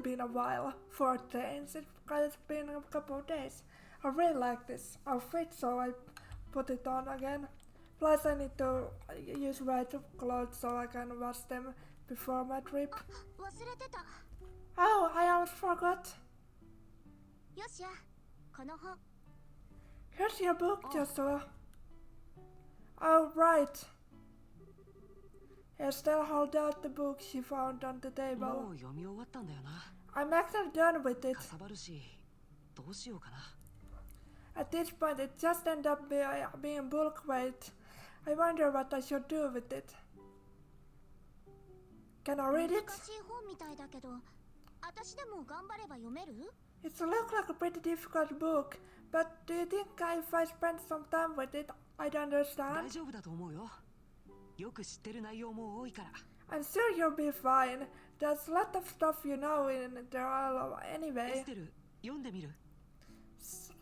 been a while for a change. It's been a couple of days. I really like this outfit, so I put it on again. Plus I need to use white clothes so I can wash them before my trip. Oh, I almost forgot. Here's your book, Joshua. Oh, right. Estelle held out the book she found on the table. I'm actually done with it. At this point, it just ended up being bulk weight. I wonder what I should do with it. Can I read it? It looks like a pretty difficult book, but do you think if I spend some time with it, I'd understand? I'm sure you'll be fine. There's a lot of stuff you know in there anyway.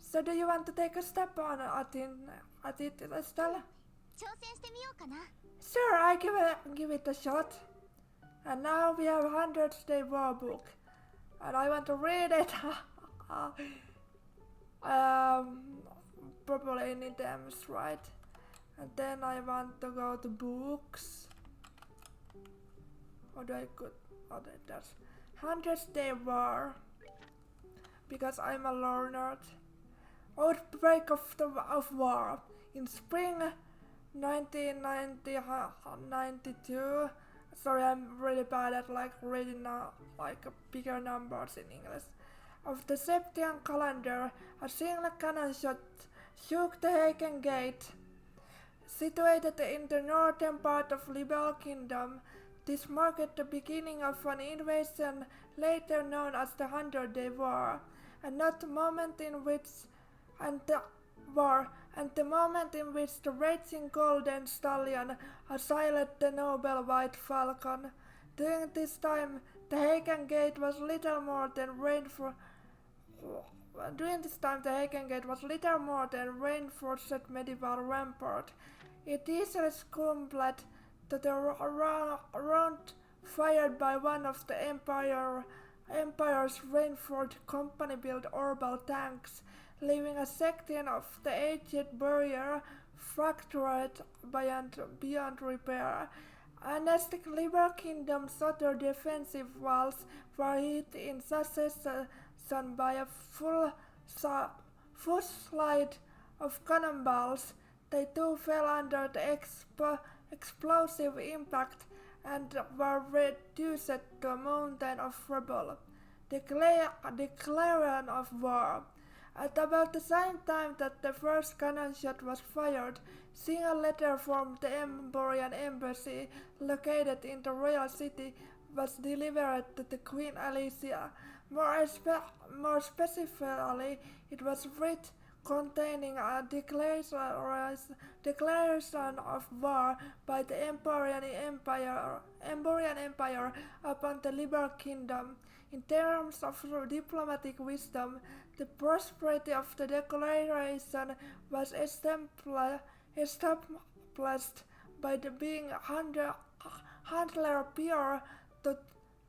So do you want to take a step on at it, Estelle? Sure, I give it a shot. And now we have 100-day war book. And I want to read it. Probably in items, right? And then I want to go to books. Or do I go? Oh, that's 100-day war. Because I'm a learner. Outbreak of war. In spring 1992. Sorry, I'm really bad at reading bigger numbers in English. Of the Septian calendar, a single cannon shot shook the Haken Gate. Situated in the northern part of Liberal Kingdom, this marked the beginning of an invasion later known as the 100-Day War, and the moment in which the raging Golden Stallion assailed the noble White Falcon. During this time, the Haken Gate was little more than reinforced medieval rampart. It easily succumbed to the round fired by one of the Empire's reinforced company-built orbital tanks, leaving a section of the aged barrier fractured beyond repair. Anastic Liberal Kingdom's other defensive walls were hit in succession by a full slide of cannonballs. They too fell under the explosive impact and were reduced to a mountain of rubble. The clarion of war. At about the same time that the first cannon shot was fired, seeing a letter from the Emborian embassy located in the royal city was delivered to the Queen Alicia. More specifically, it was written containing a declaration of war by the Emborian Empire upon the Liberal Kingdom. In terms of diplomatic wisdom, the prosperity of the declaration was established by the being handler pure to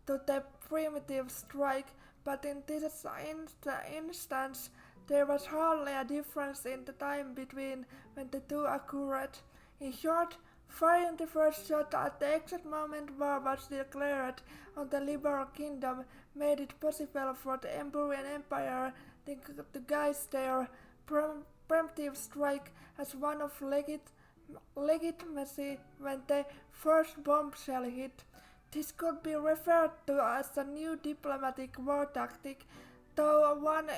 the primitive strike, but in this instance there was hardly a difference in the time between when the two occurred. In short, firing the first shot at the exact moment war was declared on the Liberal Kingdom made it possible for the Emborian Empire to guise their preemptive strike as one of legitimacy when the first bombshell hit. This could be referred to as a new diplomatic war tactic, though one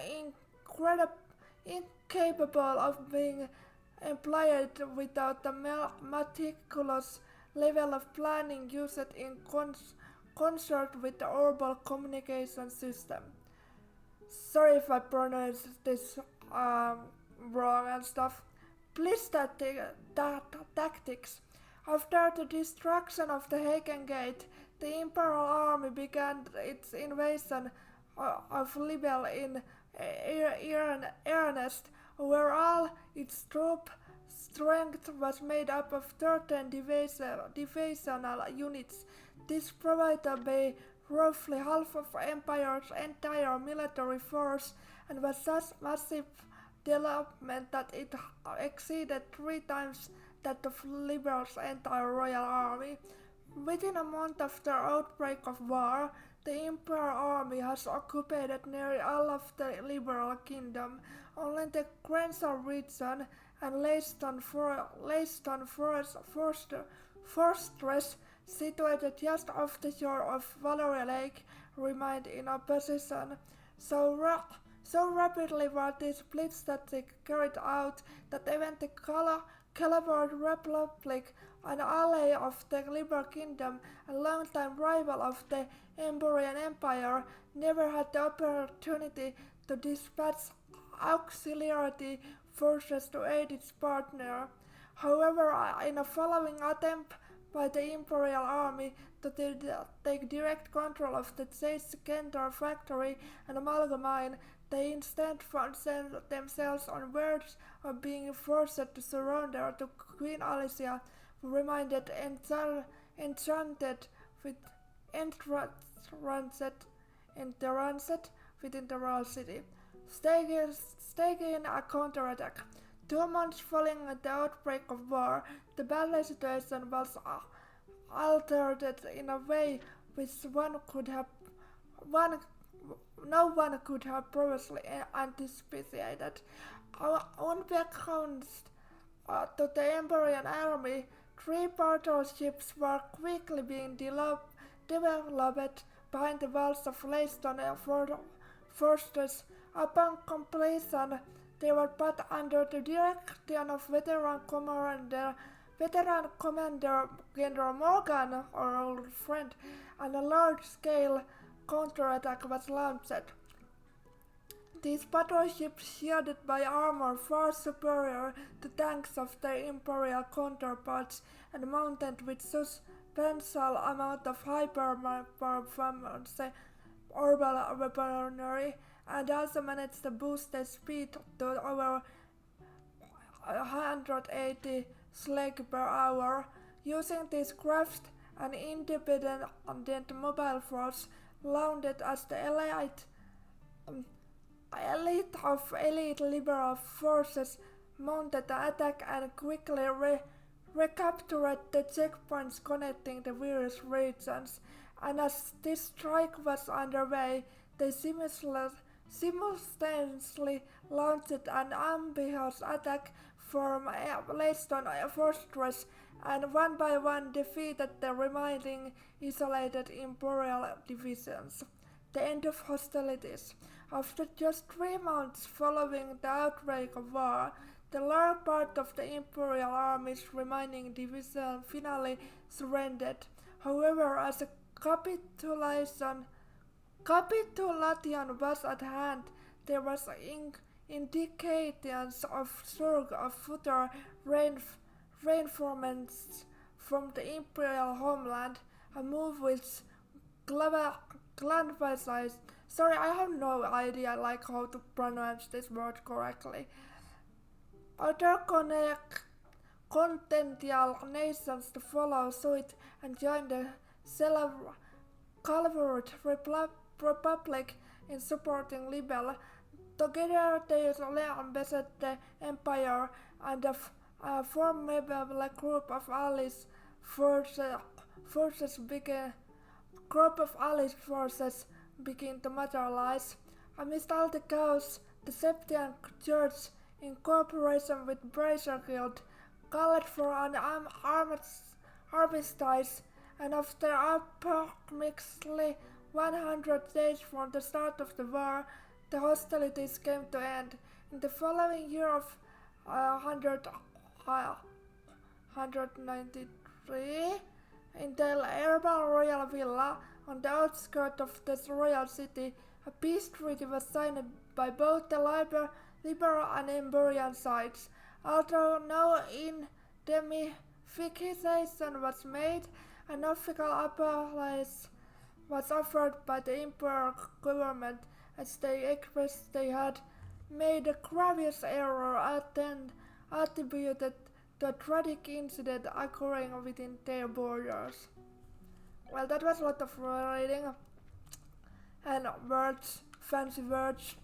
incapable of being employed without a meticulous level of planning used in concert with the orbital communication system. Sorry if I pronounced this wrong and stuff. Please tactics. After the destruction of the Haken Gate, the Imperial Army began its invasion of Libel in earnest, where all its troop strength was made up of 13 divisional units. This provided roughly half of Empire's entire military force and was such massive development that it exceeded 3 times that of Liberal's entire royal army. Within a month of the outbreak of war, the Imperial Army has occupied nearly all of the Liberal Kingdom. Only the Grensor region and Leiston Fortress, situated just off the shore of Valeria Lake, remained in opposition. So rapidly were these splits that they carried out that even the Calabar Republic, an ally of the Liberal Kingdom and longtime rival of the Emberian Empire, never had the opportunity to dispatch auxiliary forces to aid its partner. However, in a following attempt by the Imperial Army to take direct control of the Chase Kendor factory and Amalgamine, they instead found themselves on verge of being forced to surrender to Queen Alicia, who remained enchanted with entranced within the royal city, staging a counterattack. 2 months following the outbreak of war, the battle situation was altered in a way which no one could have previously anticipated. Unbeknownst to the Emberian army, 3 battleships were quickly being developed behind the walls of Leiston Fortress. Upon completion, they were put under the direction of veteran Commander General Morgan, our old friend, and a large-scale counterattack was launched. These battleships, shielded by armor far superior to tanks of their imperial counterparts and mounted with substantial amount of high-performance orbital weaponry, and also managed to boost their speed to over 180 slig per hour. Using these crafts, an independent mobile force launched as the elite of elite liberal forces mounted the attack and quickly recaptured the checkpoints connecting the various regions. And as this strike was underway, they simultaneously launched an ambitious attack from Leiston Fortress and one by one defeated the remaining isolated Imperial divisions. The end of hostilities. After just 3 months following the outbreak of war, the large part of the Imperial Army's remaining division finally surrendered. However, as a capitulation was at hand, there was indications of surge of further reinforcements from the Imperial homeland, a move which clarifies. Sorry, I have no idea how to pronounce this word correctly. Other continental nations to follow suit and join the Calvert Republic in supporting Libel. Together they ambassaded the Empire and a formidable group of allies forces begin to materialize. Amidst all the chaos, the Septian Church, in cooperation with Bracer Guild, called for an armistice, and after approximately 100 days from the start of the war, the hostilities came to end. In the following year of 193, in the urban royal villa on the outskirts of the royal city, a peace treaty was signed by both the Liberal and Emberian sides. Although no indemnification was made, an official apology was offered by the Imperial government, as they expressed they had made a grievous error attributed to a tragic incident occurring within their borders. Well, that was a lot of reading. and words, fancy words.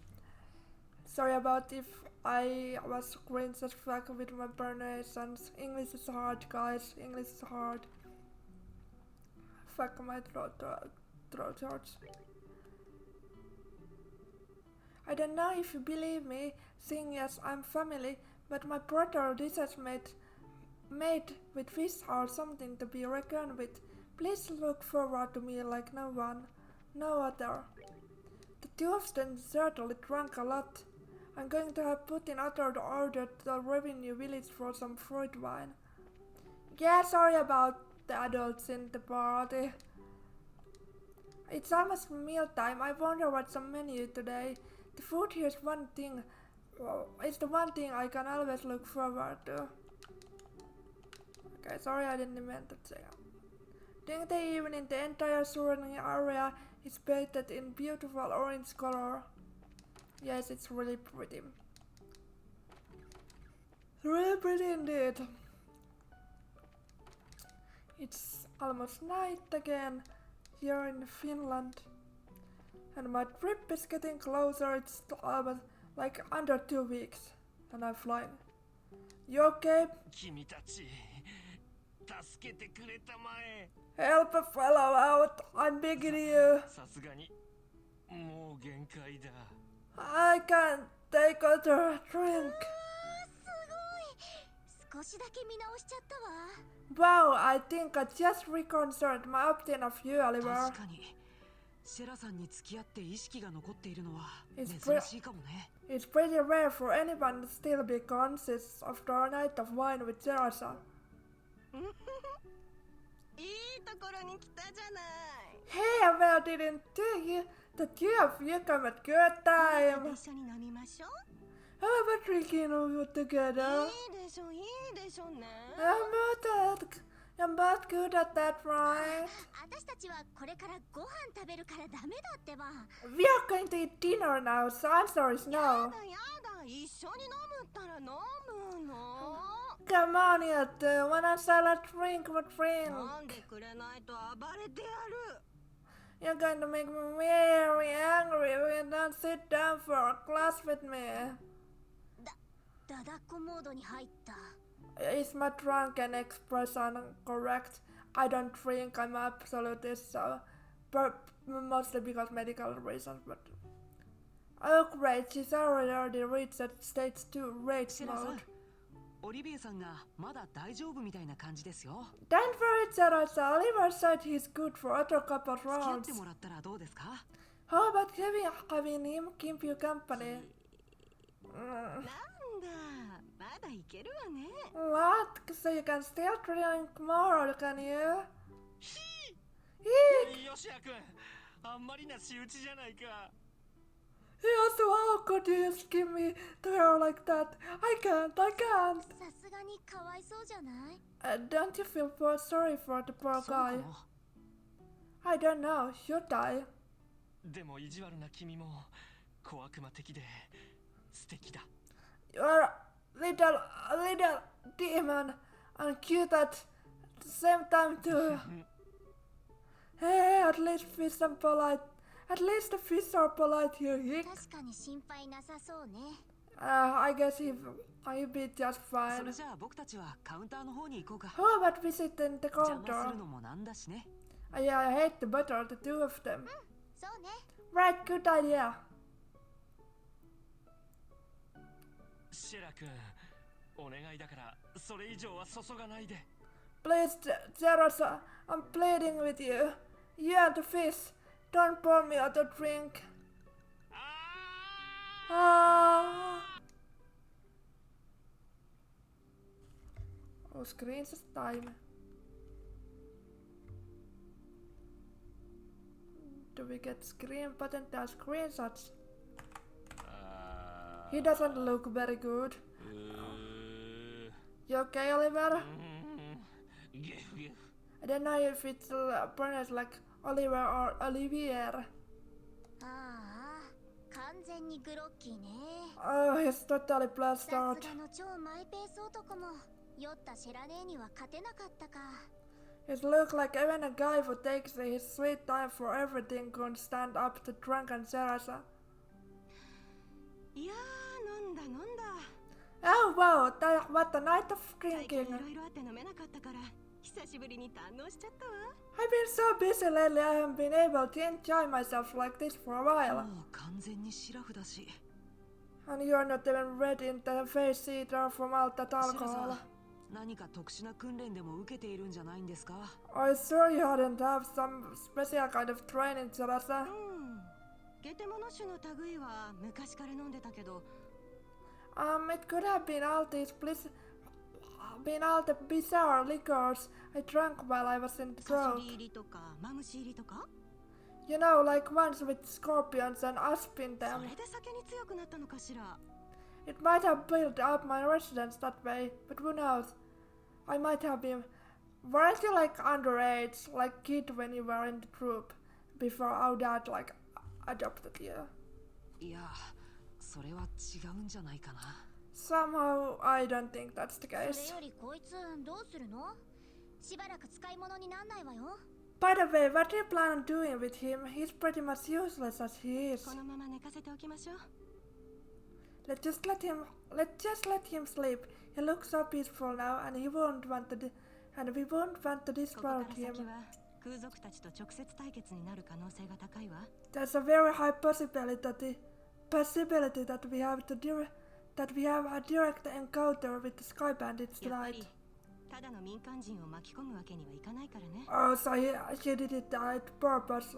Sorry about if I was cringe as fuck with my pronunciations. English is hard, guys. English is hard. Fuck, my throat hurts. I don't know if you believe me, seeing as I'm family, but my brother dishes made with fish or something to be reckoned with. Please look forward to me like no other. The two of them certainly drank a lot. I'm going to have Putin ordered the revenue village for some fruit wine. Yeah, sorry about the adults in the party. It's almost mealtime. I wonder what's on menu today. The food here is one thing. It's the one thing I can always look forward to. Okay, sorry I didn't mean to say. During the evening, the entire surrounding area is painted in beautiful orange color. Yes, it's really pretty. Really pretty indeed. It's almost night again here in Finland. And my trip is getting closer. It's almost like under 2 weeks. And I'm flying. You okay? Help a fellow out. I'm begging you. I can't take another drink. Wow, I think I just reconsidered my opinion of you, Oliver. It's pretty rare for anyone to still be conscious after a night of wine with Teresa. Hey, well, didn't tell you the two of you come at good time. How about drinking together? I'm not good at that, right? We are going to eat dinner now, so answer is no. Come on, you two. When I sell a drink, what drink? You're going to make me very angry if you don't sit down for a glass with me. Is my drunken expression correct? I don't drink, I'm absolutely so. But mostly because medical reasons, but... Oh great, she's already reached that stage 2 rage mode. Don't worry, Teresa. Oliver said he's good for other couple rounds. How about having him keep you company? What? So you can still drink more, can you? Yeah, so how could you just give me to her like that? I can't. Don't you feel sorry for the poor guy? I don't know, should I? You're a little demon and cute at the same time too. Hey, at least fish are polite. At least the fish are polite here, Hick. I guess he'll be just fine. How about visiting the counter? Yeah, I hate to bother the two of them. Right, good idea. Please, Teresa, I'm pleading with you. You and the fish, don't pour me out a drink. Oh, screens time. Do we get screen potential screenshots? He doesn't look very good. You okay, Oliver? I don't know if it's pronounced like Oliver or Olivier. Oh, he's totally blessed out. It looked like even a guy who takes his sweet time for everything could stand up to drunken Sarasa. いやー、飲んだ。Oh wow, what a night of 最近 drinking. いろいろあって飲めなかったから、久しぶりに堪能しちゃったわ。I've been so busy lately I haven't been able to enjoy myself like this for a while. もう完全にシラフだし。And you're not even red in the face either from all that シラ alcohol. さん、何か特殊な訓練でも受けているんじゃないんですか？ Are you sure you hadn't have some special kind of training, Sarasa? ゲテモノ種の類は昔から飲んでたけど、It could have been all the bizarre liquors I drank while I was in the サソ throat. リ入りとかマムシ入りとか。You know, like ones with scorpions and asp in そ them. れで酒に強くなったのかしら。It might have built up my resistance that way, but who knows? I might have been. Weren't you like underage, like kid when you were in the troop, before our dad like adopted you? いや、それは違うんじゃないかな。Somehow, I don't think that's the それ case. よりこいつどうするの？しばらく使い物になんないわよ。By the way, what do you plan on doing with him? He's pretty much useless as he is. このまま寝かせておきましょう。Let's just let him sleep. He looks so peaceful now, and we won't want toここから disturb 先 him. は空賊たちと直接対決になる可能性が高いわ。 There's a very high possibility that we have a direct encounter with the sky bandits やっぱり tonight. ただの民間人を巻き込むわけにはいかないからね。 Oh, so he did it at purpose.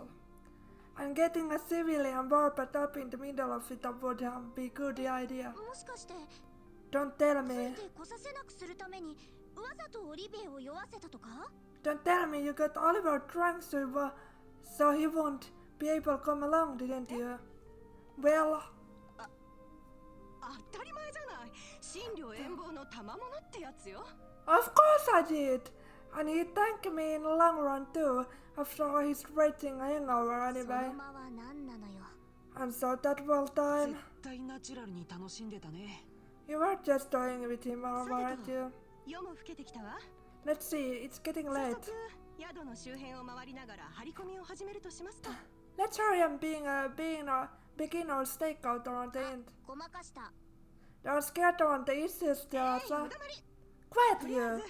And getting a civilian warped up in the middle of it would be a good idea. もしかして Don't tell つ me. いてこさせなくするためにわざとオリビエを酔わせたとか？ Don't tell me you got Oliver drunk so he won't be able to come along, didn't you? Well, 当たり前じゃない。新領遠望の賜物ってやつよ。 of course I did. And he thanked me in the long run too, after his raging hangover そ anyway. の間は何なのよ。 And so that whole time, 絶対ナチュラルに楽しんでたね。you were just toying with him, weren't you? 夜も更けてきたわ。 Let's see, it's getting 早 late. 速宿の周辺を回りながら張り込みを始めるとしますか。 Let's hurry and begin our stakeout around the end. ごまかした。 Don't scare around the issues, 無 Teresa. 駄まり。 Quiet とりあえ you. ず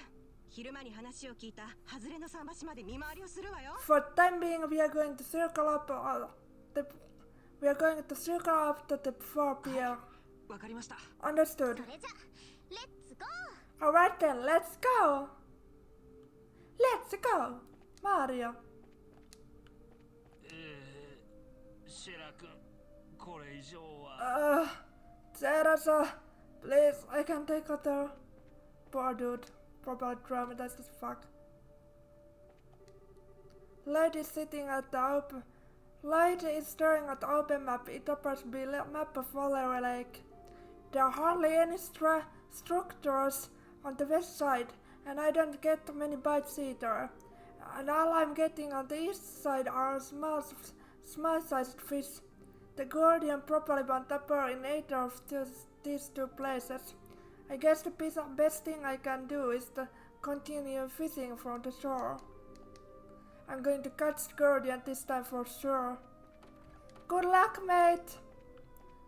昼間に話を聞いた外れの桟橋まで見回りをするわよ。 For the time being, we are going to circle up to the 4 p.m. わかりました。 Understood. それじゃレッツゴー。 Alright then, let's go! Let's go! Mario. シェラ君、これ以上は。Teresa, please, I can take a turn. Poor dude, probably traumatized as fuck. Light is staring at the open map. It appears to be a map of Valerie Lake. There are hardly any structures on the west side, and I don't get many bites either. And all I'm getting on the east side are small-sized fish. The Guardian probably won't appear in either of these two places. I guess the best thing I can do is to continue fishing from the shore. I'm going to catch the Guardian this time for sure. Good luck, mate!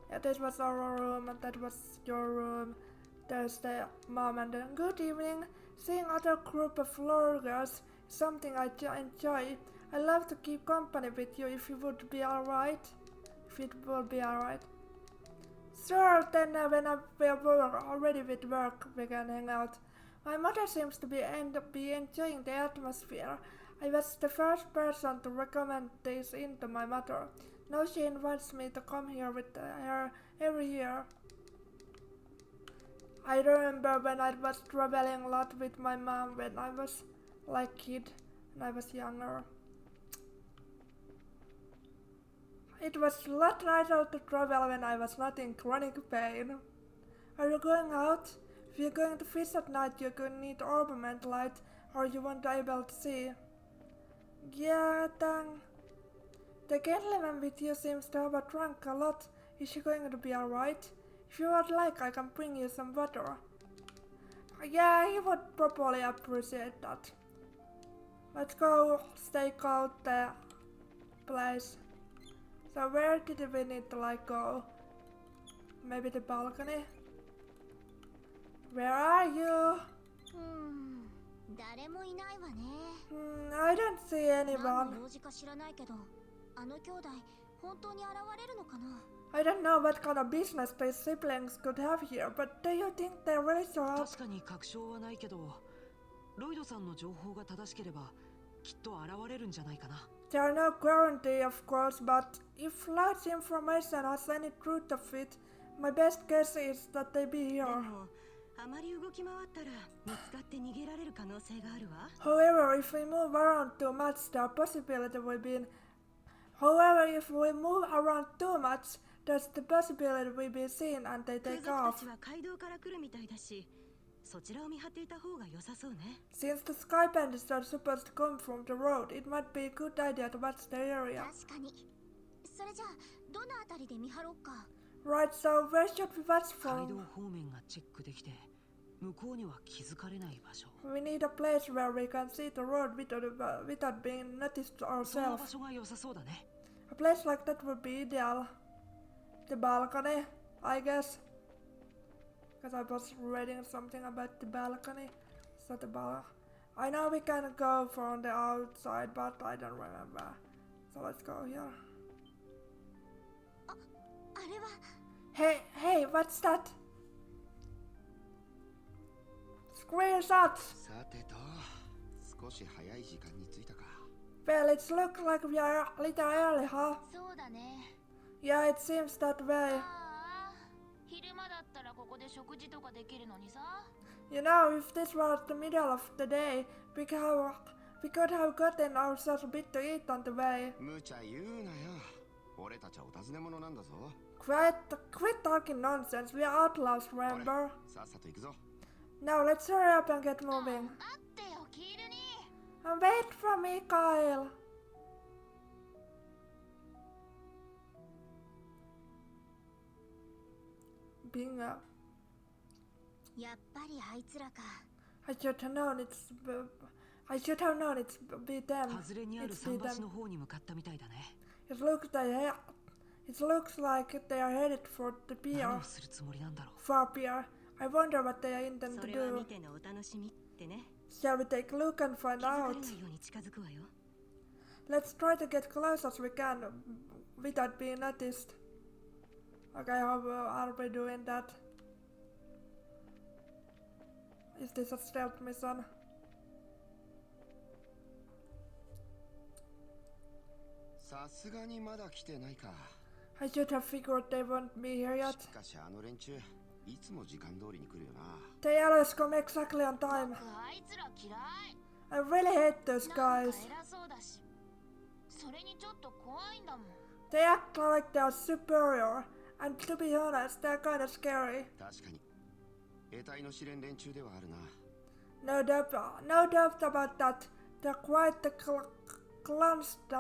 Yeah, this was our room, and that was your room. There's the mom and then good evening. Seeing other group of lurgers is something I enjoy. I love to keep company with you if you would be alright. If it will be alright. Sure, then when we are already with work, we can hang out. My mother seems to be enjoying the atmosphere. I was the first person to recommend this inn to my mother. Now she invites me to come here with her every year. I remember when I was traveling a lot with my mom when I was like kid and I was younger. It was a lot nicer to travel when I was not in chronic pain. Are you going out? If you're going to fish at night, you're going to need armament light or you won't be able to see. Yeah, dang. The gentleman with you seems to have drunk a lot. Is she going to be alright? If you would like, I can bring you some water. Yeah, he would probably appreciate that. Let's go stake out the place. So where did we need to like go? Maybe the balcony? Where are you? 誰もいないわね。I don't see 何 anyone. の用事か知らないけど、あの兄弟本当に現れるのかな。 I don't know what kind of business these siblings could have here, but do you think they really show up? 確かに確証はないけど、ロイドさんの情報が正しければきっと現れるんじゃないかな。 There are no guarantee, of course, but if large information has any truth of it, my best guess is that they be で here. もあまり動き回ったら見つかって逃げられる可能性があるわ。 However, if we move around too much, the possibility will be. However, if we move around too much, there's the possibility we'll be seen and they 空 take 賊た off. ちは街道から来るみたいだし、そちらを見張っていた方が良さそうね。 Since the sky bandits are supposed to come from the road, it might be a good idea to watch the area. 確かに。それじゃあどのあたりで見張ろうか。 Right, so where should we watch 街道 from? 方面がチェックできて、向こうには気づかれない場所。 We need a place where we can see the road without being noticed そんな場 ourselves. 所が良さそうだね。 A place like that would be ideal. The balcony, I guess. Because I was reading something about the balcony. So I know we can go from the outside, but I don't remember. So let's go here. あれは Hey, what's that? Screenshots! さてと、少し早い時間に着いたか。 Well, it looks like we are a little early, huh? そうだね。 Yeah, it seems that way. ああ、昼間だったらここで食事とかできるのにさ。 You know, if this was the middle of the day, we could have gotten ourselves a bit to eat on the way. 無茶言うなよ。俺たちはお尋ね者なんだぞ。 Quit talking nonsense. We are outlaws, ほれ remember? さっさと行くぞ。 Now let's hurry up and get moving. 待ってよ、キールに。 And wait for me, Kyle. Bingo. やっぱりあいつらか。 I should have known it's be them. 外れにある It's be 桟橋 them. の方に向かったみたいだね。 It looks like they are headed for the 何 pier. をするつもりなんだろう。 For pier. I wonder what they intend そ to れは見 do. てのお楽しみってね。 Shall we take a look and 気 find づか out? れないように近づくわよ。 Let's try to get close as we can without being noticed. Okay, how are we doing that? Is this a stealth mission? .さすがにまだ来てないか。 I should have figured they won't be here し yet. かしあの連中、いつも時間通りに来るよな。 They always come exactly on time. あいつら嫌い。 I really hate those なん guys. か偉そうだし。それにちょっと怖いんだもん。 They act like they're superior, and to be honest, they're kinda scary. 確かに。得体の知れん連中ではあるな。 No doubt about that. They're quite the Clandestine だ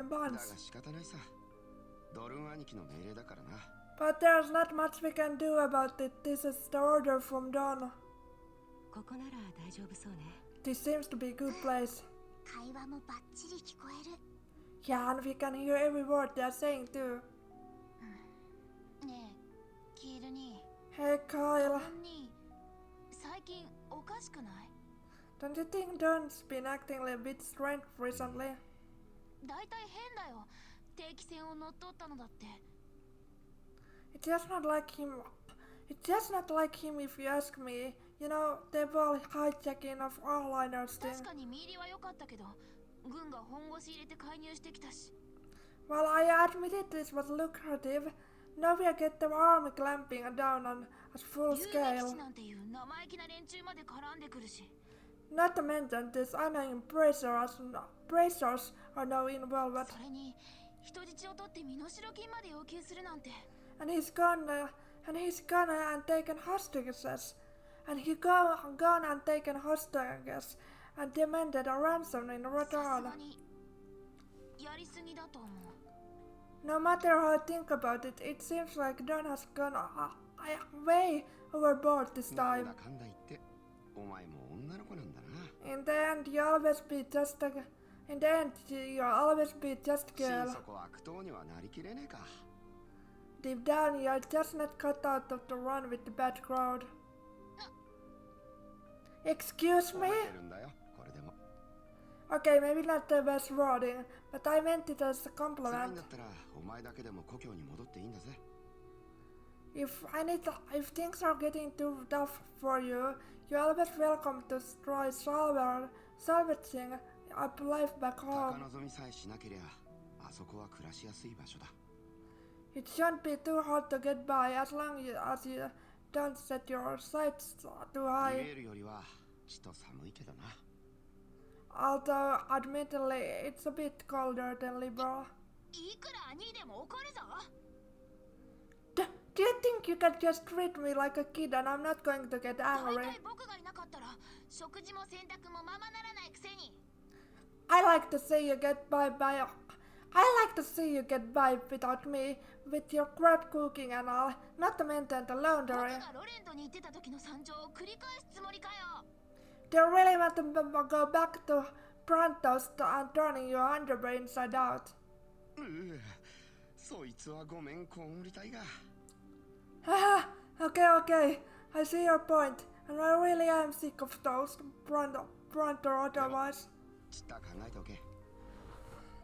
bunch. が仕方ないさ。ドルン兄貴の命令だからな。 But there's not much we can do about it. This is the order from Dawn. ここなら大丈夫そうね。 This seems to be a good place. 会話もバッチリ聞こえる。 Yeah, and we can hear every word they're saying too. ねえ、キールに。 Hey Kyle, に最近おかしくない？ don't you think Dawn's been acting a bit strange recently? だいたい変だよ。定期船を乗っ取ったのだって。 It's just not like him. It's just not like him if you ask me. You know, the whole hijacking of airliners thing. 確かに見入りは良かったけど、軍が本腰入れて介入してきたし。 Well, I admitted this was lucrative. Now we get the army clamping down on a full 遊撃 scale. 士なんていう生意気な連中まで絡んでくるし。 Not to mention these annoying bracers are now involved. それに人質を取って身代金まで要求するなんて。 And he's gone and taken hostages. And he gone and taken hostages and demanded a ransom in さす return. がにやりすぎだと思う。 No matter how I think about it, it seems like Don has gone way overboard this なん time. だかんだ言って、お前も女の子なんだな。In the end, you always be just a... In the end, you'll always be just a 心 girl. 底悪党にはなりきれねえか。 Deep down, you're just not cut out of the run with the bad crowd. Excuse 褒 me? めてるんだよ、これでも。 Okay, maybe not the best wording, but I meant it as a 辛いん compliment. だったらお前だけでも故郷に戻っていいんだぜ。 If things are getting too tough for you, you're always welcome to try salvaging up life back 高 home. 望みさえしなけりゃ、あそこは暮らしやすい場所だ。 It shouldn't be too hard to get by as long as you don't set your sights too イ high. メールよりはちと寒いけどな。 Although, admittedly, it's a bit colder than Liberal. いくら兄でも怒るぞ。 Do you think you can just treat me like a kid and I'm not going to get 大 angry? 体僕がいなかったら食事も洗濯もままならないくせに。 I like to see you get by without me, with your crap cooking and all, not to maintain the 僕 laundry. がロレントに行ってた時の惨状を繰り返すつもりかよ。 Do you really want to go back to Pronto's and turning your underwear inside out? そいつはごめんこんりたいが。 Haha, okay, I see your point, and I really am sick of those, Pronto otherwise. ちった考えておけ。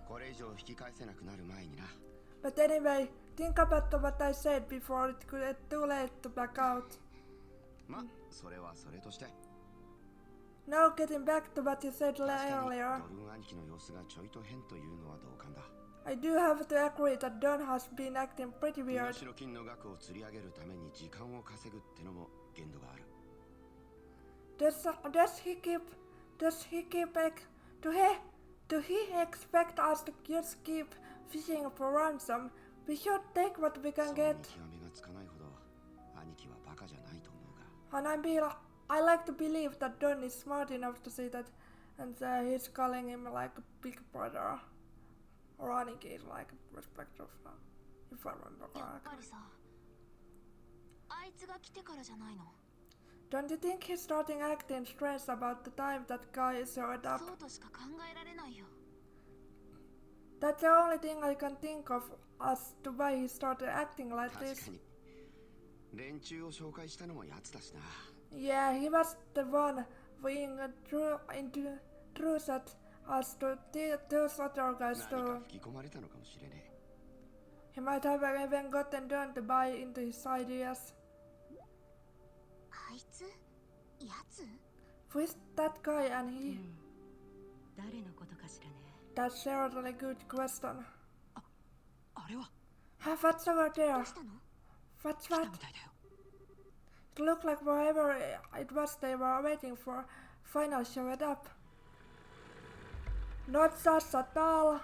これ以上引き返せなくなる前にな。 But anyway, think about what I said before it could get too late to back out. ま、それはそれとして。 Now getting back to what you said 確かに earlier, ドルーン兄貴の様子がちょいと変というのは同感だ。 I do have to agree that Don has been acting pretty 身 weird. 代金の額を釣り上げるために時間を稼ぐってのも限度がある。 Do he expect us to just keep fishing for ransom? We should take what we そ can う get. 見極めがつかないほど兄貴はバカじゃないと思うが。 And I like to believe that Don is smart enough to see that, and he's calling him like a big brother. Or Aniki is like respect of, if I remember やっ correctly. ぱりさ、あいつが来てからじゃないの。 Don't you think he's starting acting strange about the time that guy showed up? そうとしか考えられないよ。 That's the only thing I can think of as to why he started acting like 確 this. かに。連中を紹介したのもやつだしな。 Yeah, he was the one being intrusive us to those other guys 何か too. 吹き込まれたのかもしれねえ。 He might have even gotten Don to buy into his ideas. あいつやつ Who's that guy and he? 誰のことかしらね。 That's certainly a good question. あれは What's over ど there? うしたの？ What's 来た what? みたいだよ。 It looked like whoever it was they were waiting for finally showed up. Not sus at all.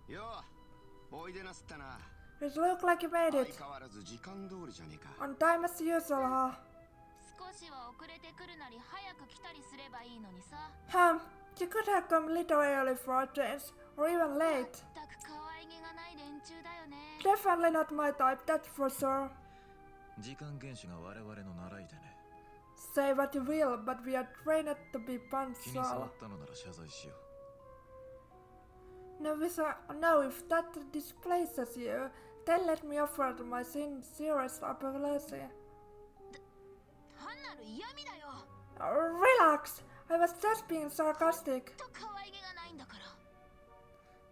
よう、おいでなすったな。 It looked like you made 相 it. 変わらず時間通りじゃねえか。 On time as usual, huh? 少しは遅れてくるなり早く来たりすればいいのにさ。 You could have come a little early for a change, or even ま late. ったく可愛げがない連中だよね。 Definitely not my type, that's for sure. 時間厳守が我々の習いでね。 Say what you will, but we are trained to be 気に障 punctual. ったのなら謝罪しよう。 No, if that displeases you, then let me offer my sincerest apology. 単なる嫌味だよ。 Relax! I was just being sarcastic. と可愛げがないんだから。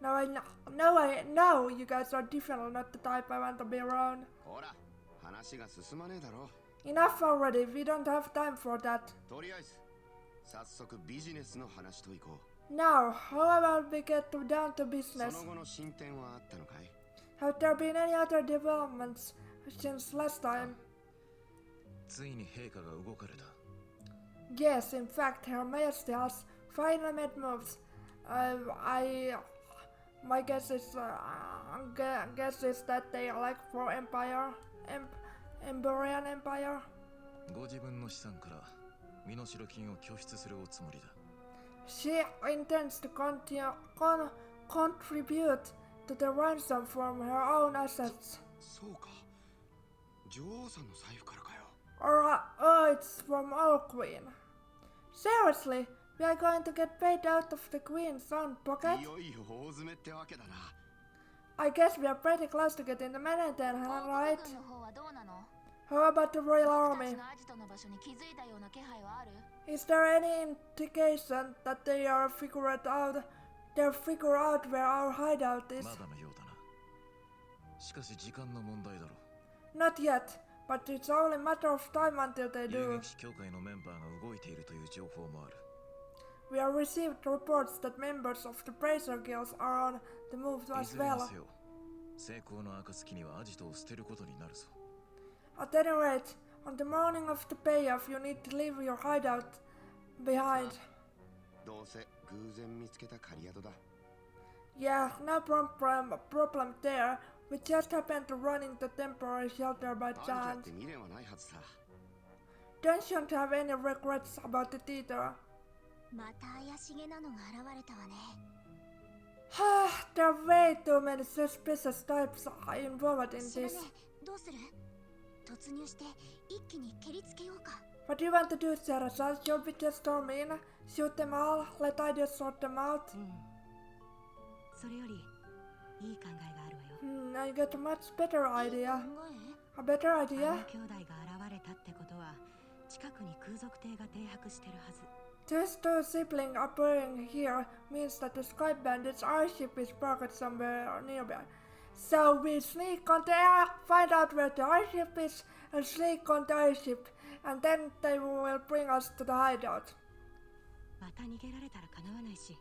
No, I know you guys are definitely not the type I want to be around. ほら、話が進まねえだろ。 Enough already, we don't have time for that. とりあえず、早速ビジネスの話といこう。 Now, how about we get down to そ business? の後の進展はあったのかい？ Have there been any other developments since last time? ついに陛下が動かれた。 Yes, in fact, Her Majesty has finally made moves. My guess is that they are like for Empyrean Empire. ご自分の資産から身代金を拠出するおつもりだ。 She intends to contribute to the ransom from her own assets. そうか。女王さんの財布からかよ。Or oh, it's from our queen. Seriously, we are going to get paid out of the queen's own pocket? いよいよ大詰めってわけだな。 I guess we are pretty close to getting the manhattan, 王 right? 国軍の方はどうなの？ How about the Royal 僕た Army? ちのアジトの場所に気づいたような気配はある？ Is there any indication that they figure out where our hideout is? まだのようだな。しかし時間の問題だろ Not yet, but it's only a matter of time until they う。遊 do. 撃士協会のメンバーが動いているという情報もある。 We have received reports that members of the Bracer Guilds are on the move い as ずれに well. せよ、成功の暁にはアジトを捨てることになるぞ。 At any rate, on the morning of the payoff, you need to leave your hideout behind. どうせ偶然見つけた狩宿だ。 Yeah, no problem there. We just happened to run into temporary shelter by あんたっ chance. て未練はないはずさ。 Don't you have any regrets about it either? また怪しげなのが現れたわね。There are way too many suspicious types involved in 知らね this. え、どうする？突入して一気に蹴りつけようか。 What do you want to do, Sarah? Should we just storm in, shoot them all, let I just sort them out? それよりいい考えがあるわよ。 I got a much better いい idea. 考え？ A better あ idea? の兄弟が現れたってことは近くに空賊艇が停泊してるはず。 These two siblings appearing here means that the Sky Bandit's airship is parked somewhere nearby. So we sneak on the air, find out where the airship is, and sneak on the airship, and then they will bring us to the hideout. また逃げられたらかなわないし、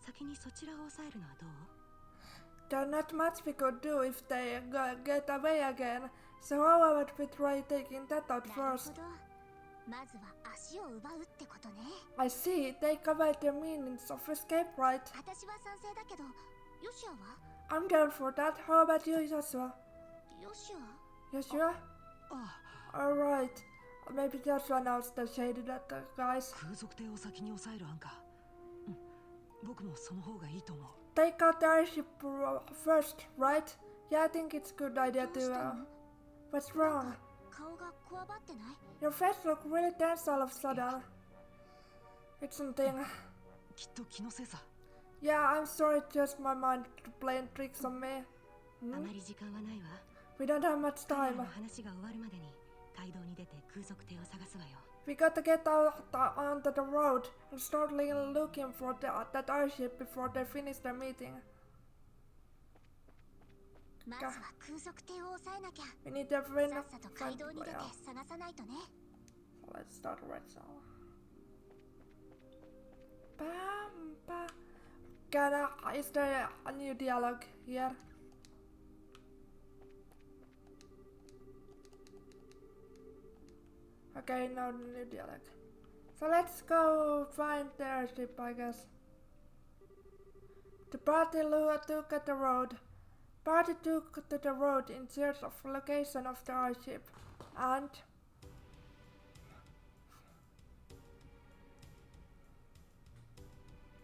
先にそちらを抑えるのはどう？ There's not much we could do if they get away again, so how about we try taking that out なる first? ほど。まずは足を奪うってことね。 I see, take away the means of escape, right? 私は賛成だけど、ヨシアは？ I'm down for that. How about you, Joshua? ヨシア？ Joshua? ああ、 Alright. Maybe Joshua knows the shade that guys. 空賊艇を先に抑える案か。僕もその方がいいと思う。 Take out the airship first, right? Yeah, I think it's a good idea どうしたの？ to. What's wrong? 顔がこわばってない？ Your face looks really tense all of a sudden. It's something. きっと気のせいさ。 Yeah, I'm sorry, it's just my mind playing tricks on me. あまり時間はないわ。 We don't have much 彼ら time. の話が終わるまでに街道に出て空賊艇を探すわよ。 We got to get out onto the road and start looking for that airship before they finish their meeting. まずは空賊艇を抑えなきゃ。 We need to find. さっさと街道に出て Yeah. 探さないとね。 So let's start right now. Bam, bam. Is there a new dialogue here? Okay, no new dialogue. So let's go find the airship, I guess. The party took at the road. Party took to the road in search of location of the airship, and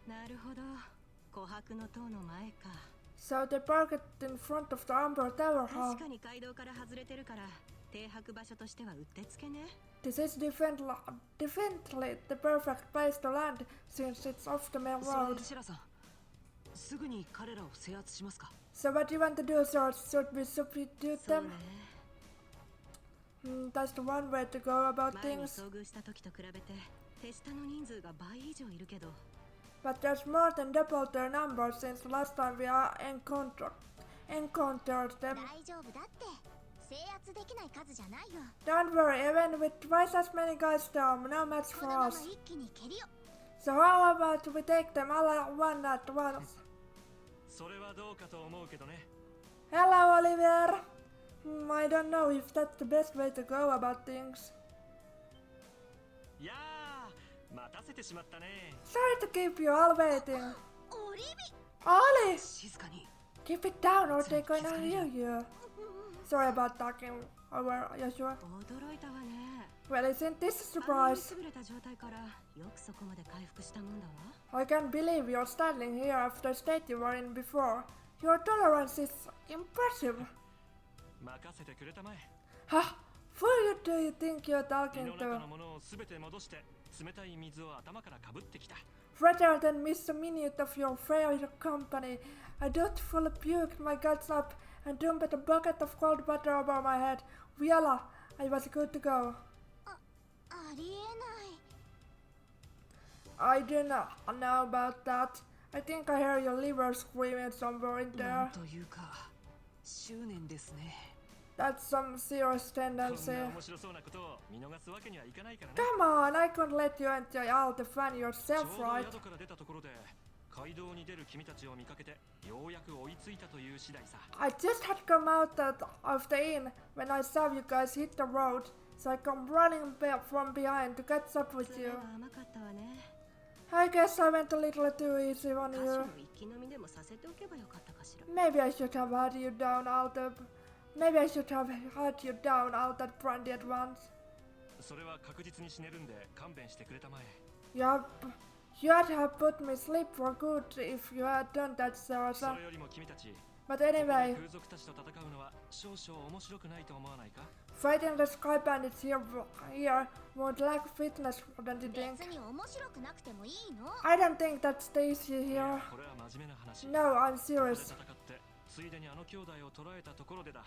なるほど。琥珀の塔の前か。 so they parked in front of the Amber Tower, huh? 確かに街道から外れてるから停泊場所としてはうってつけね。 This is definitely the perfect place to land since it's off the main そ road. れシェラさん、すぐに彼らを制圧しますか。 So what do you want to do, sir? Should we substitute そう them? ね。 That's the one way to go about 前に things. 遭遇した時と比べて手下の人数が倍以上いるけど、 But there's more than double their number since last time we encountered them. 大丈夫だって。制圧できない数じゃないよ。 Don't worry, even with twice as many guys there, no match こ for のまま us. 一気に蹴りよ。 So how about we take them all at once? それはどうかと思うけどね。 Hello, Oliver. I don't know if that's the best way to go about things. いやー、待たせてしまったね。 Sorry to keep you all waiting. オリビ。 Ollie, 静かに。 keep it down or they're gonna hear you. Sorry about talking over Joshua. 驚いたわね。 Well, isn't this a あんなに surprise? 優れた状態からよくそこまで回復したもんだわ。 I can't believe you're standing here after state you were in before. Your tolerance is impressive. 任せてくれたまえ。 Ha! Who do you think you're 胃 talking の中 to? のものをすべて戻して冷たい水を頭からかぶってきた。 Rather than miss a minute of your favorite company, I dutifully puked my guts up and dumped a bucket of cold water over my head. Voila, I was good to go. ありえ I do not know about that. I think I hear your liver screaming somewhere in なん there. というか執念ですね。 That's some serious こん tendency. な面白そうなことを見逃すわけにはいかないからね。 Come on, I couldn't let you enjoy all the fun ちょ yourself, うど right? 宿から出たところで街道に出る君たちを見かけてようやく追いついたという次第さ。 I just had come out of the inn when I saw you guys hit the road, so I come running from behind to catch up with 爪 you. が甘かったわね。 I guess I went a little too easy on 歌手 you. の一気飲みでもさせておけばよかったかしら。 Maybe I should have had you down all the... Maybe I should have had you down all that brandy at once. それは確実に死ねるんで勘弁してくれたまえ。 Yup. You'd have put me sleep for good if you had done that, そ Sarasa. れよりも君たち、 But ここで anyway, 空賊たちと戦うのは少々面白くないと思わないか？ fighting the sky bandits here won't lack fitness, don't you ない think? 別に面白くなくてもいいの。 I don't think that's the issue いや here. これは真面目な話。 No, I'm ここで serious. 戦ってついでにあの兄弟を捕らえたところでだ。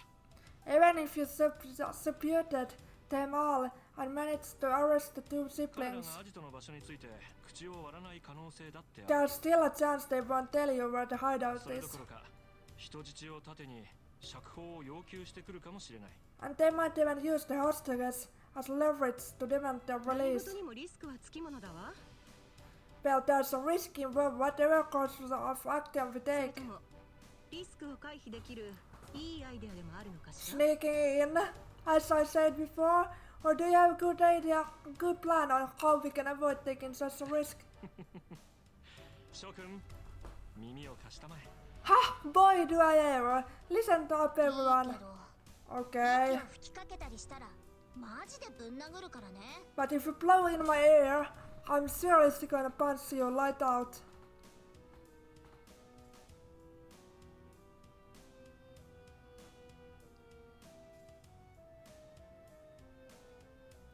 Even if you subjugated them all and managed to arrest the two 彼ら siblings, がアジトの場所について口を割らない可能性だってある。 there's still a chance they won't tell you where the hideout それど is. ころか人質を盾に釈放を要求してくるかもしれない。 And they might even use the hostages as leverage to demand their 何 release. 事にもリスクはつきものだわ。 Well, there's a risk involved whatever course of action we それ take. ともリスクを回避できるいいアイデアでもあるのかしら。 Sneaking in, as I said before, or do you have a good idea, good plan on how we can avoid taking such a risk? 諸君、耳を貸したまえ。 Ha! Boy, do I ever! Listen up, いい everyone. けど、 Okay. 息を吹きかけたりしたらマジでぶん殴るからね。 But if you blow in my ear, I'm seriously gonna punch you light out.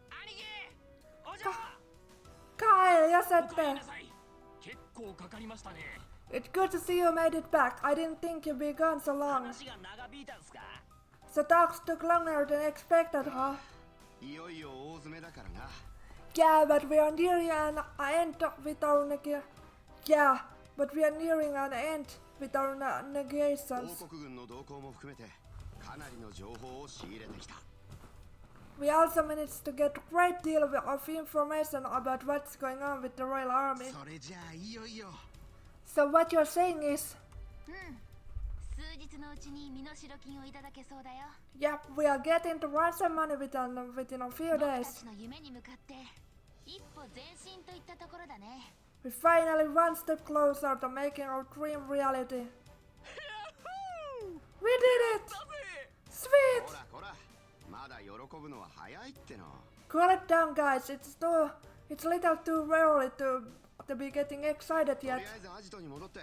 兄貴、お嬢。 Kyle, yes, お at 帰り the. なさい。結構かかりましたね。 It's good to see you made it back. I didn't think you'd be gone so long. 話が長引いたんすか？ The talks took longer than expected, huh? いよいよ大詰めだからな。 Yeah, but we are nearing an end with our Yeah, but we are nearing an end with our 王 negations. 国軍の動向も含めてかなりの情報を仕入れてきた。 We also managed to get a great deal of information about what's going on with the Royal Army. それじゃあいよいよ。 So what you're saying is, うん数日のうちに身代金をいただけそうだよ。 yep, we are getting the ransom money within a few 僕た days. ちの夢に向かって一歩前進といったところだね。 We finally one step closer to making our dream reality. We did it! こ Sweet! らこら、まだ喜ぶのは早いっての。 Cool it down, guys. It's a little too early to be getting excited とりあ yet. えずアジトに戻って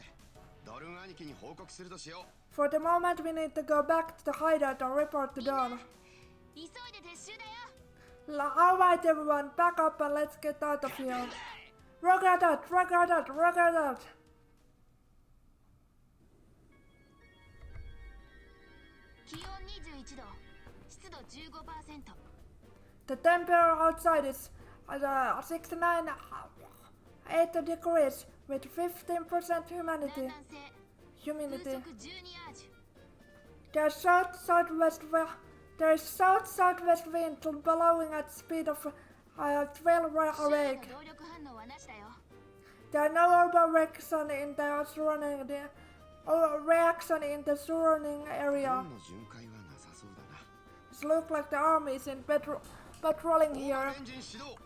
ドルン兄貴に報告するとしよ For the moment, we need to go back to the hideout and report to Dawn. 急いで撤収だよ。 Alright, everyone, back up and let's get out of here. Rock it out, rock it out, rock it out. 気温21度、湿度15%。 The temperature outside is 69, 8 degrees with 15% 南 humidity. 南西、風 Humidity. 速12アージュ。 There's southwest wind blowing at speed of 12 周囲の rake. 動力反応はなしだよ。 There are no overreaction in the surrounding う。 area. 軍の巡回はなさそうだな。 It looks like the army is in patrolling オーバ here. ーエンジン始動。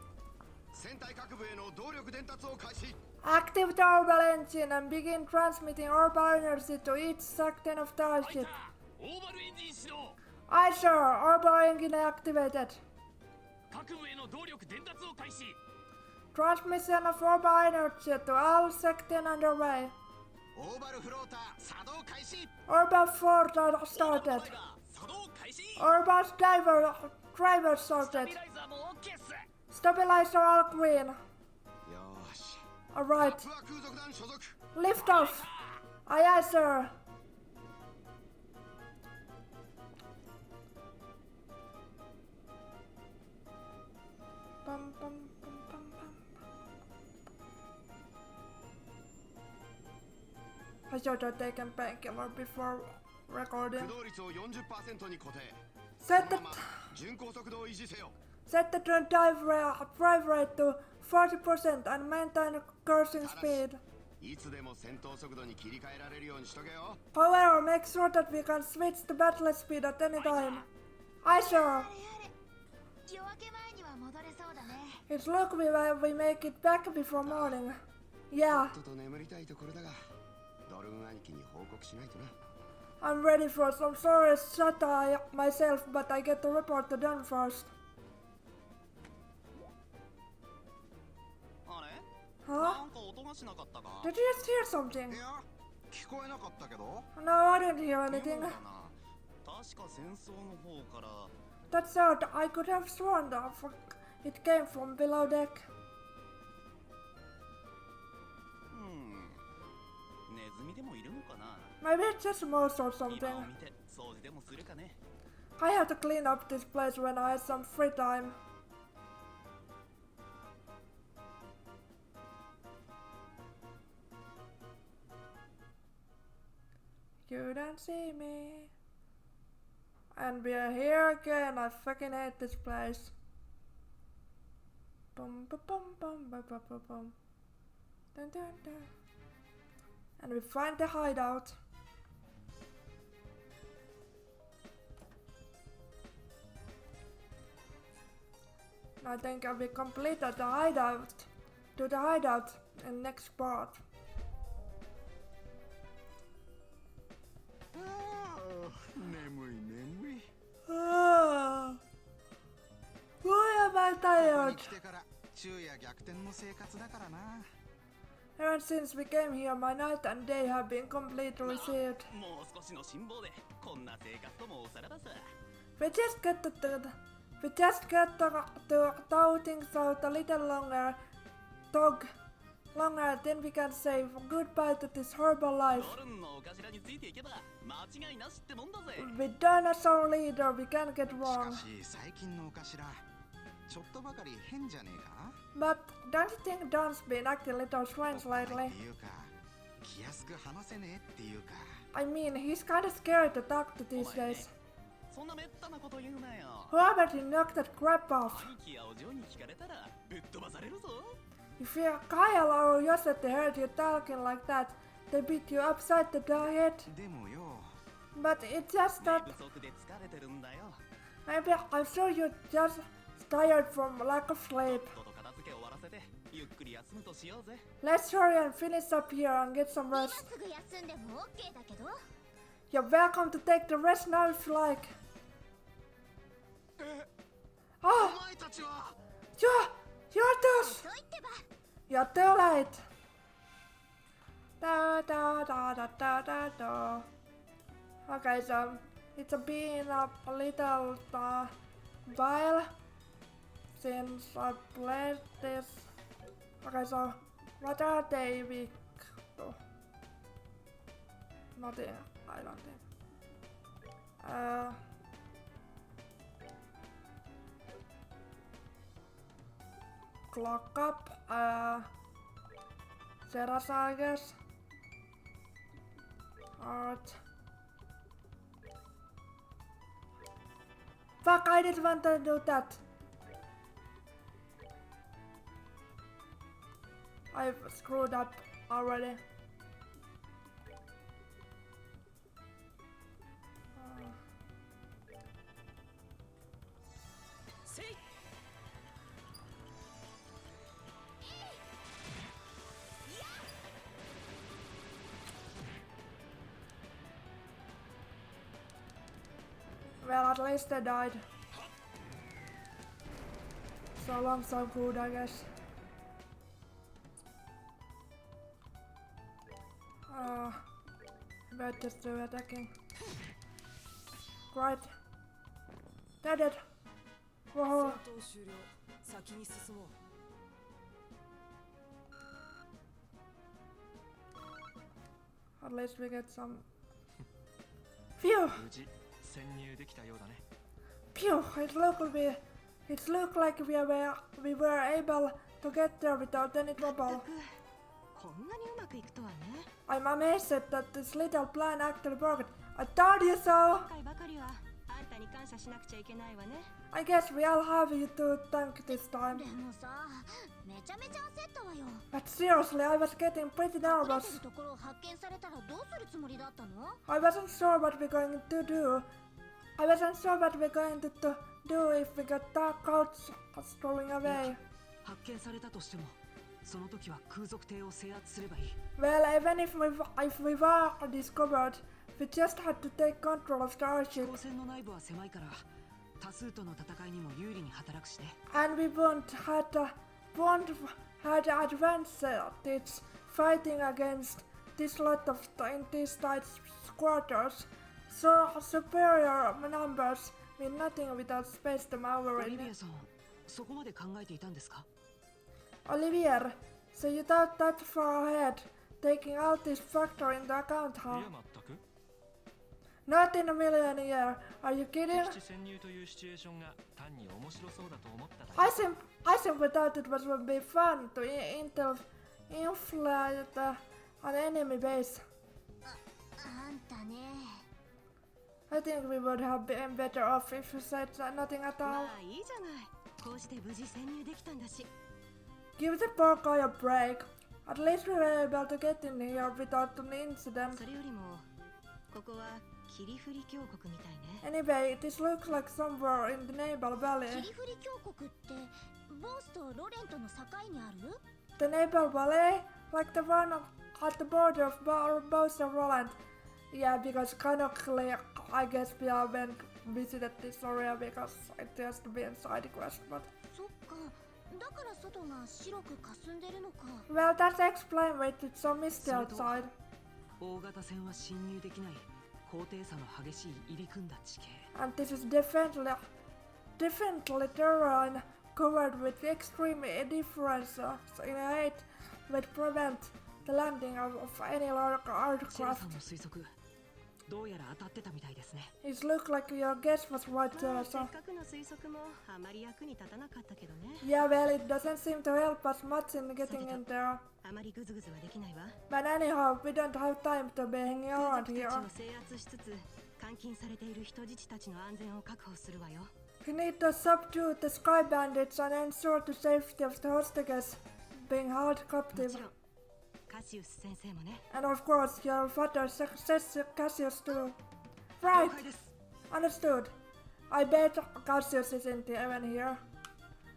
船体各部への動力伝達を開始。 Active the orbital engine and begin transmitting orbital energy to each section of the 入っ ship. た。オーバルエンジン始動。 Aye, sir. Orbital engine activated. 各部への動力伝達を開始。 Transmission of orbital energy to all sections underway. オーバルフローター作動開始。 Orbital float started. 作動開始。 Orbital diver driver スタ sorted. ビライザーも OK っす。 Stabilizer all green. よーし Alright. ア空賊団所属 Lift off. Aye aye sir. Bum, bum, bum, bum, bum. I should have taken painkiller before 駆 recording. 動率を 40% に固定 Set そ the のまま巡航速度を維持せよ set the drive rate to 40% and maintain cruising speed. いつでも戦闘速度に切り替えられるようにしとけよ However, make sure that we can switch to battle speed at any time. Aye sir. あれあれ夜明け前には戻れそうだね。 It's lucky we make it back before morning. Yeah, とっとと眠りたいところだがドルーン兄貴に報告しないとな I'm ready for some serious shut-eye myself, but I get to report to them first. あれ Huh? なんか音がしなかったか Did you just hear something? いや聞こえなかったけど No, I didn't hear 妙 anything. だな。確か戦争の方から That's odd. I could have sworn that it came from below deck. ネズミでもいるのかな。 Maybe it's just mouse or 今を something. 見て掃除でもするかね。 I have to clean up this place when I have some free time. You don't see me. And we are here again. I fucking hate this place. Bum bum bum bum bum bum bum bum. Dun dun dun. And we find the hideout. I think we completed the hideout. Do the hideout in next part. 眠い眠い Ah. Why am I ここに tired? 来てから昼夜逆転の生活だからな Ever since we came here, my night and day have been completely reset. もう少しの辛抱でこんな生活ともおさらださ。 We just get to tow things out a little longer, then we can say goodbye to this horrible life. ドルンのお頭についていけば間違いなしってもんだぜ。 With dinosaur leader, we can't get し wrong. かし最近のお頭ちょっとばかり変じゃねえか But don't you think Don's been acting a little strange おっぱい lately? っていうか気安く話せねえっていうか I mean, he's kinda scary to talk to these お前ね days. そんなめったなこと言うなよ。 Whoever did knock that crap off. 兄貴やお嬢に聞かれたらぶっ飛ばされるぞ。 If Kyle or Yosette heard you talking like that, they beat you upside the head. でもよ But it's just 寝 that 不足で疲れてるんだよ。 maybe I'm sure you're just tired from lack of sleep. とっとと片付け終わらせてゆっくり休むとしようぜ。 Let's hurry and finish up here and get some 今 rest. すぐ休んでも OK だけど。 You're welcome to take the rest now if you like. お Oh, 前たちは you're too, 遅いってば。 you're too late. Da da da da da da da. Okay, so it's been a little while since I played this. Okay, so what are they weak to? Nothing, I don't think. Clock up, Serasa, I guess. Art. Fuck, I didn't want to do that. I've screwed up already. Well, at least they died. So long, so good, I guess. Better to attacking. Right. They're dead. Whoa. 戦闘終了。先に進もう。 At least we get some. Phew! 無事潜入できたようだね。 Phew! It looked like we were able to get there without any まった trouble. くこんなにうまくいくとはね。 I'm amazed that this little plan actually worked. I told you so! 今回ばかりはあんたに感謝しなくちゃいけないわね。 I guess we all have you to thank this time. でもさ、めちゃめちゃ焦ったわよ。 But seriously, I was getting pretty 隠れて nervous. るところを発見されたらどうするつもりだったの？ I wasn't sure what we're going to do. I wasn't sure what we're going to do if we got dark coats throwing away. 発見されたとしても、その時は空賊艇を制圧すればいい。 Well, even if we were discovered, we just had to take control of the 飛 airship. 行船の内部は狭いから、多数との戦いにも有利に働くしね。 And we won't had advantage fighting against this lot of in these tight quarters. So superior numbers mean nothing without space to オ maneuver リビ in. アさん、そこまで考えていたんですか？ Olivier, so you thought that far ahead, taking out this factor into account, い huh? や全く。 Not in a million year. Are you kidding? 敵地潜入というシチュエーションが単に面白そうだと思っただけ。 I simply thought it would be fun to infiltrate an enemy base. あんたね。 I think we would have been better off if you said nothing at ま all. あいいじゃない。こうして無事潜入できたんだし。 Give the poor guy a break. At least we were able to get in here without an incident. それよりもここは霧降り峡谷みたいね。 Anyway, this looks like somewhere in the Naval Valley. 霧降り峡谷ってボースとロレントの境にある？ The Naval Valley? Like the one at the border of Bowser Roland. Yeah, because canonically, I guess we haven't visited this area because it has to be a side quest, but... そっか。だから外が白く霞んでるのか。 Well, that's explained with it's so misty outside. 大型船は侵入できない高低差の激しい入り組んだ地形。 And this is definitely terrain covered with extreme differences in height which prevent the landing of any large シロ aircraft. さんの推測、どうやら当たってたみたいですね。 It looked like your guess was right ま there, あせ so... っかくの推測もあまり役に立たなかったけどね。 Yeah, well, it doesn't seem to help us much in getting in there. あまりグズグズはできないわ。 But anyhow, we don't have time to be hanging 空 around 賊 here. たちを制圧しつつ監禁されている人質たちの安全を確保するわよ。 We need to subdue the sky bandits and ensure the safety of the hostages being held も captive. ちろんカシウス先生もね。 And of course, your father, Cassius, too. 了 Right, 解です。 understood. I bet Cassius isn't even here.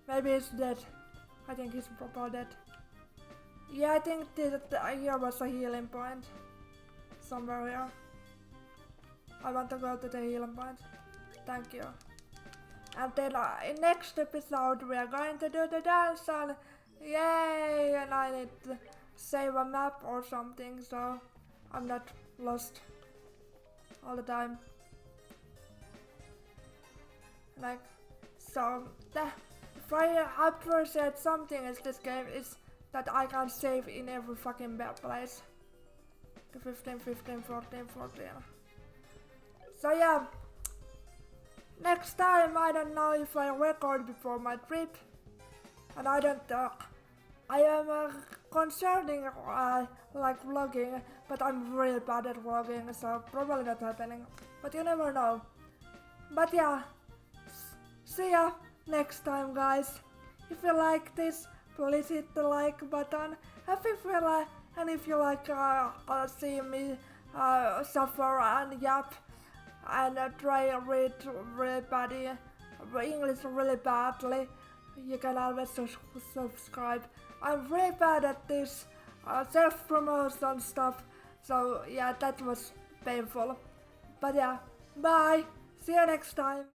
Maybe he's dead. I think he's probably dead. Yeah, I think that here was a healing point. Somewhere here. I want to go to the healing point. Thank you. And then in next episode we are going to do the dance and yay! And I need to save a map or something so I'm not lost all the time. Like, so if I appreciate something in this game is that I can save in every fucking place. 15, 15, 14, 14. So yeah. Next time, I don't know if I record before my trip, and I don't. I am concerning like vlogging, but I'm really bad at vlogging, so probably not happening. But you never know. But yeah, see ya next time, guys. If you like this, please hit the like button. And if you like see me suffer and yap. And try to read really badly, English really badly, you can always subscribe. I'm really bad at this self-promotion stuff, so yeah, that was painful. But yeah, bye, see you next time.